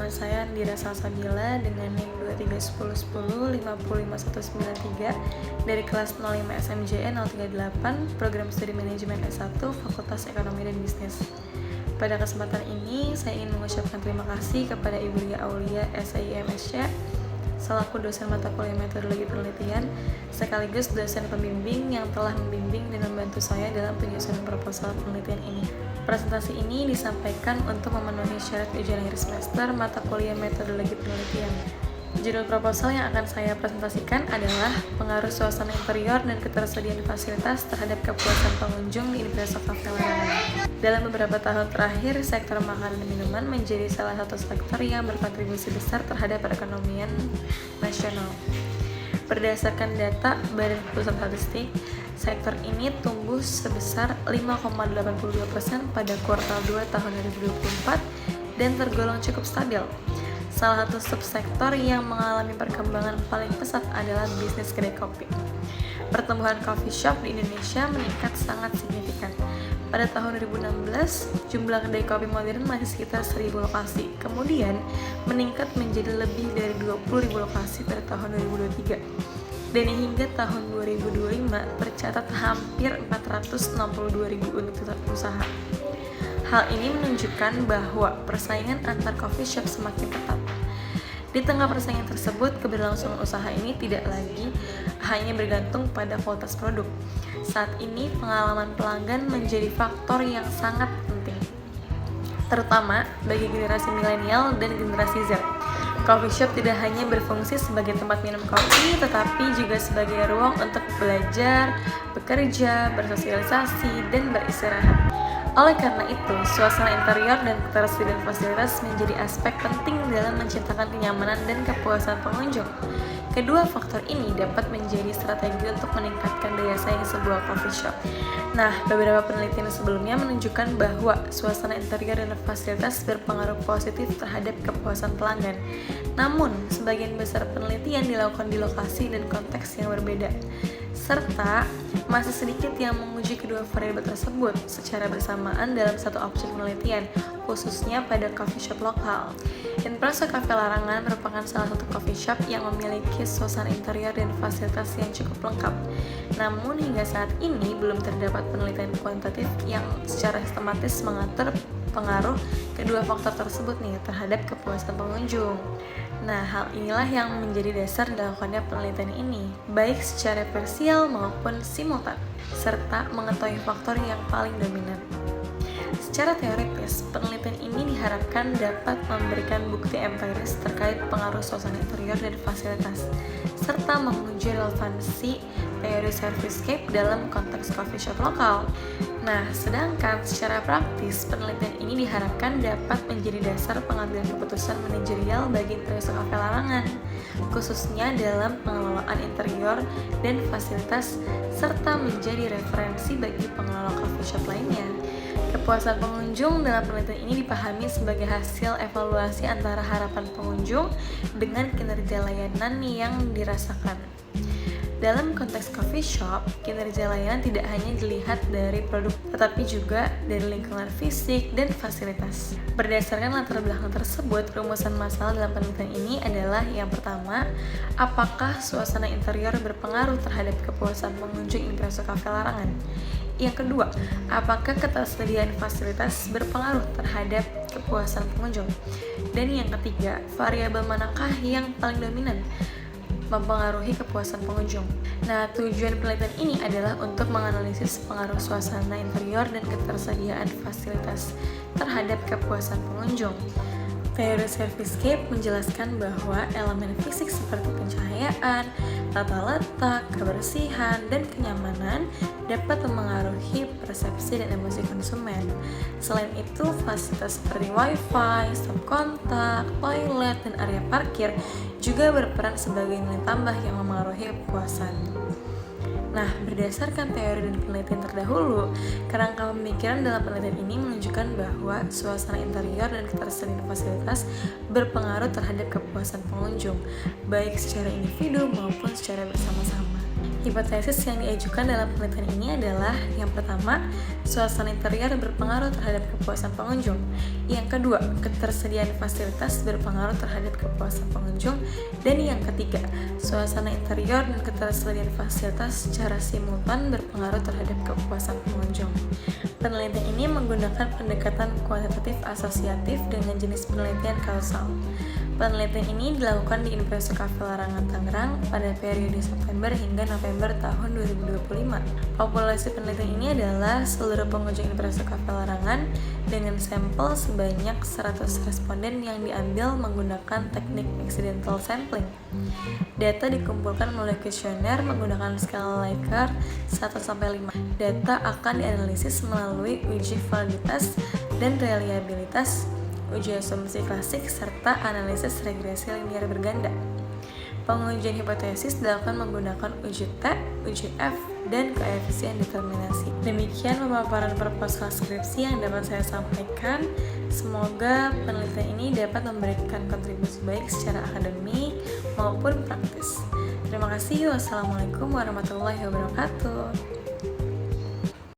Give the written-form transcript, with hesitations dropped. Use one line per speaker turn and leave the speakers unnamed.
nama saya Andira Salsabila dengan NIM 231010 55193 dari kelas 05 SMJN 038 Program Studi Manajemen S1 Fakultas Ekonomi dan Bisnis. Pada kesempatan ini, saya ingin mengucapkan terima kasih kepada Ibu Lia Aulia SIMSC selaku dosen mata kuliah metodologi penelitian sekaligus dosen pembimbing yang telah membimbing dan membantu saya dalam penyusunan proposal penelitian ini. Presentasi ini disampaikan untuk memenuhi syarat ujian akhir semester mata kuliah metodologi penelitian. Judul proposal yang akan saya presentasikan adalah pengaruh suasana interior dan ketersediaan fasilitas terhadap kepuasan pengunjung di Impreso Cafe Larangan. Dalam beberapa tahun terakhir, sektor makanan dan minuman menjadi salah satu sektor yang berkontribusi besar terhadap perekonomian nasional. Berdasarkan data Badan Pusat Statistik, sektor ini tumbuh sebesar 5,82% pada kuartal 2 tahun 2024 dan tergolong cukup stabil. Salah satu subsektor yang mengalami perkembangan paling pesat adalah bisnis kedai kopi. Pertumbuhan coffee shop di Indonesia meningkat sangat signifikan. Pada tahun 2016, jumlah kedai kopi modern masih sekitar 1.000 lokasi, kemudian meningkat menjadi lebih dari 20.000 lokasi pada tahun 2023. Dan hingga tahun 2025 tercatat hampir 462.000 unit usaha. Hal ini menunjukkan bahwa persaingan antar coffee shop semakin ketat. Di tengah persaingan tersebut, keberlangsungan usaha ini tidak lagi hanya bergantung pada kualitas produk. Saat ini, pengalaman pelanggan menjadi faktor yang sangat penting, terutama bagi generasi milenial dan generasi Z. Coffee shop tidak hanya berfungsi sebagai tempat minum kopi, tetapi juga sebagai ruang untuk belajar, bekerja, bersosialisasi, dan beristirahat. Oleh karena itu, suasana interior dan ketersediaan fasilitas menjadi aspek penting dalam menciptakan kenyamanan dan kepuasan pengunjung. Kedua faktor ini dapat menjadi strategi untuk meningkatkan daya saing sebuah coffee shop. Nah, beberapa penelitian sebelumnya menunjukkan bahwa suasana interior dan fasilitas berpengaruh positif terhadap kepuasan pelanggan. Namun, sebagian besar penelitian dilakukan di lokasi dan konteks yang berbeda, serta masih sedikit yang menguji kedua variabel tersebut secara bersamaan dalam satu objek penelitian, khususnya pada coffee shop lokal. Impreso Cafe Larangan merupakan salah satu coffee shop yang memiliki suasana interior dan fasilitas yang cukup lengkap. Namun hingga saat ini belum terdapat penelitian kuantitatif yang secara sistematis mengatur pengaruh kedua faktor tersebut terhadap kepuasan pengunjung. Nah, hal inilah yang menjadi dasar dilakukannya penelitian ini, baik secara parsial maupun simultan, serta mengetahui faktor yang paling dominan. Secara teoritis, penelitian ini diharapkan dapat memberikan bukti empiris terkait pengaruh suasana interior dan fasilitas, serta menguji relevansi teori servicescape dalam konteks coffee shop lokal. Nah, sedangkan secara praktis, penelitian ini diharapkan dapat menjadi dasar pengambilan keputusan manajerial bagi Impreso Cafe Larangan, khususnya dalam pengelolaan interior dan fasilitas, serta menjadi referensi bagi pengelola coffee shop lainnya. Kepuasan pengunjung dalam penelitian ini dipahami sebagai hasil evaluasi antara harapan pengunjung dengan kinerja layanan yang dirasakan. Dalam konteks coffee shop, kinerja layanan tidak hanya dilihat dari produk, tetapi juga dari lingkungan fisik dan fasilitas. Berdasarkan latar belakang tersebut, rumusan masalah dalam penelitian ini adalah yang pertama, apakah suasana interior berpengaruh terhadap kepuasan pengunjung Impreso Cafe Larangan? Yang kedua, apakah ketersediaan fasilitas berpengaruh terhadap kepuasan pengunjung? Dan yang ketiga, variabel manakah yang paling dominan mempengaruhi kepuasan pengunjung? Nah, tujuan penelitian ini adalah untuk menganalisis pengaruh suasana interior dan ketersediaan fasilitas terhadap kepuasan pengunjung. Teori servicescape menjelaskan bahwa elemen fisik seperti pencahayaan, tata letak, kebersihan, dan kenyamanan dapat memengaruhi persepsi dan emosi konsumen. Selain itu, fasilitas seperti wifi, stop kontak, toilet, dan area parkir juga berperan sebagai nilai tambah yang memengaruhi kepuasan. Nah, berdasarkan teori dan penelitian terdahulu, kerangka pemikiran dalam penelitian ini menunjukkan bahwa suasana interior dan ketersediaan fasilitas berpengaruh terhadap kepuasan pengunjung, baik secara individu maupun secara bersama-sama. Hipotesis yang diajukan dalam penelitian ini adalah yang pertama, suasana interior berpengaruh terhadap kepuasan pengunjung. Yang kedua, ketersediaan fasilitas berpengaruh terhadap kepuasan pengunjung. Dan yang ketiga, suasana interior dan ketersediaan fasilitas secara simultan berpengaruh terhadap kepuasan pengunjung. Penelitian ini menggunakan pendekatan kuantitatif asosiatif dengan jenis penelitian kausal. Penelitian ini dilakukan di Universitas Cafe Larangan Tangerang pada periode September hingga November tahun 2025. Populasi penelitian ini adalah seluruh pengunjung Universitas Cafe Larangan dengan sampel sebanyak 100 responden yang diambil menggunakan teknik accidental sampling. Data dikumpulkan melalui kuesioner menggunakan skala Likert 1-5. Data akan dianalisis melalui uji validitas dan reliabilitas, uji asumsi klasik, serta analisis regresi linier berganda. Pengujian hipotesis dilakukan menggunakan uji T, uji F, dan koefisien determinasi. Demikian pemaparan proposal skripsi yang dapat saya sampaikan. Semoga penelitian ini dapat memberikan kontribusi baik secara akademik maupun praktis. Terima kasih. Wassalamualaikum warahmatullahi wabarakatuh.